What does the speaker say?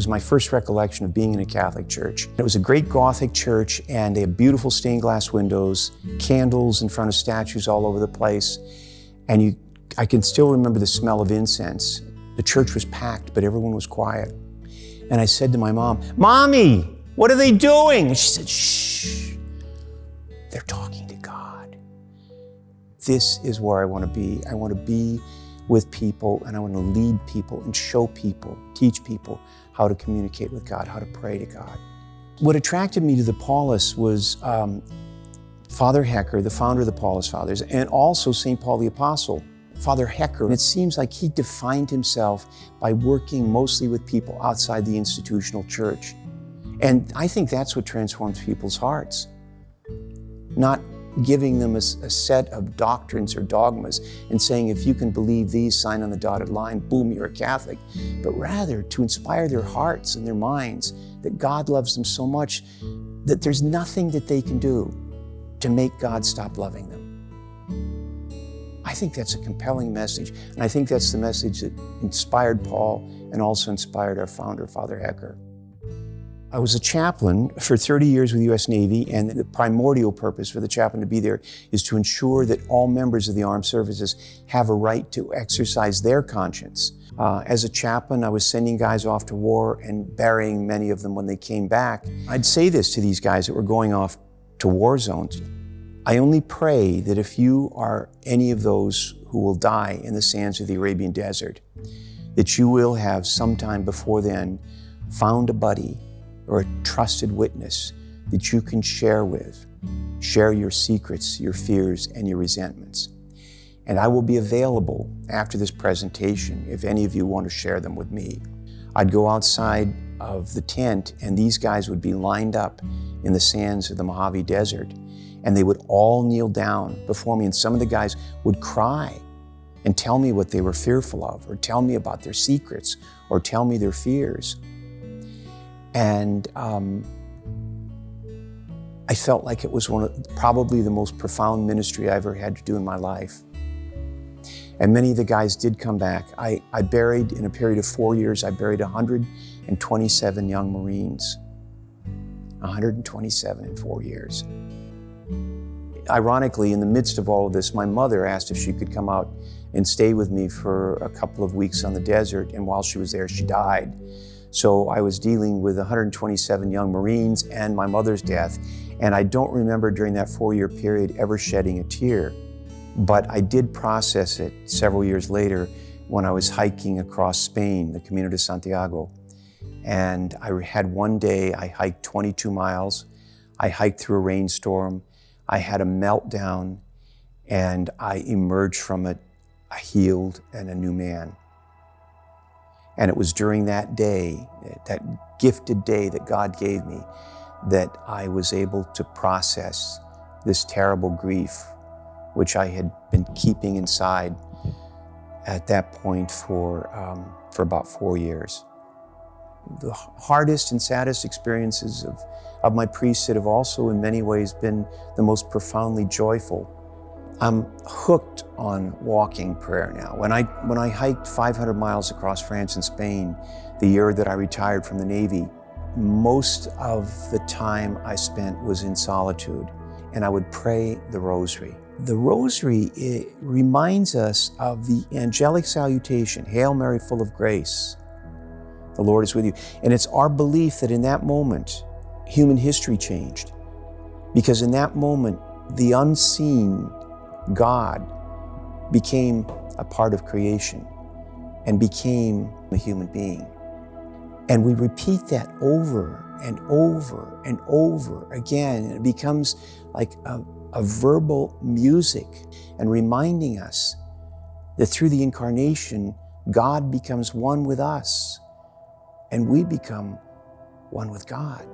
was my first recollection of being in a Catholic church. It was a great Gothic church, and they had beautiful stained glass windows, candles in front of statues all over the place. And I can still remember the smell of incense. The church was packed, but everyone was quiet. And I said to my mom, "Mommy, what are they doing?" And she said, "Shh, they're talking to God." This is where I want to be. I want to be with people, and I want to lead people and show people, teach people how to communicate with God, how to pray to God. What attracted me to the Paulists was Father Hecker, the founder of the Paulist Fathers, and also St. Paul the Apostle. Father Hecker, it seems like he defined himself by working mostly with people outside the institutional church. And I think that's what transforms people's hearts. Not giving them a set of doctrines or dogmas and saying, if you can believe these, sign on the dotted line, boom, you're a Catholic. But rather to inspire their hearts and their minds that God loves them so much that there's nothing that they can do to make God stop loving them. I think that's a compelling message, and I think that's the message that inspired Paul and also inspired our founder, Father Hecker. I was a chaplain for 30 years with the U.S. Navy, and the primordial purpose for the chaplain to be there is to ensure that all members of the armed services have a right to exercise their conscience. As a chaplain, I was sending guys off to war and burying many of them when they came back. I'd say this to these guys that were going off to war zones: I only pray that if you are any of those who will die in the sands of the Arabian desert, that you will have sometime before then found a buddy or a trusted witness that you can share with. Share your secrets, your fears, and your resentments. And I will be available after this presentation if any of you want to share them with me. I'd go outside of the tent, and these guys would be lined up in the sands of the Mojave Desert, and they would all kneel down before me, and some of the guys would cry and tell me what they were fearful of, or tell me about their secrets, or tell me their fears. And I felt like it was probably the most profound ministry I ever had to do in my life. And many of the guys did come back. I buried, in a period of 4 years, I buried 127 young Marines. 127 in 4 years. Ironically, in the midst of all of this, my mother asked if she could come out and stay with me for a couple of weeks on the desert, and while she was there, she died. So I was dealing with 127 young Marines and my mother's death, and I don't remember during that 4-year period ever shedding a tear. But I did process it several years later when I was hiking across Spain, the Camino de Santiago. And I had one day, I hiked 22 miles. I hiked through a rainstorm. I had a meltdown, and I emerged from it a healed and a new man. And it was during that day, that gifted day that God gave me, that I was able to process this terrible grief, which I had been keeping inside at that point for about 4 years. The hardest and saddest experiences of my priesthood have also in many ways been the most profoundly joyful. I'm hooked on walking prayer now. When I hiked 500 miles across France and Spain the year that I retired from the Navy, most of the time I spent was in solitude, and I would pray the Rosary. The Rosary, it reminds us of the angelic salutation, Hail Mary, full of grace, the Lord is with you. And it's our belief that in that moment, human history changed. Because in that moment, the unseen God became a part of creation and became a human being. And we repeat that over and over and over again. And it becomes like a verbal music, and reminding us that through the incarnation, God becomes one with us and we become one with God.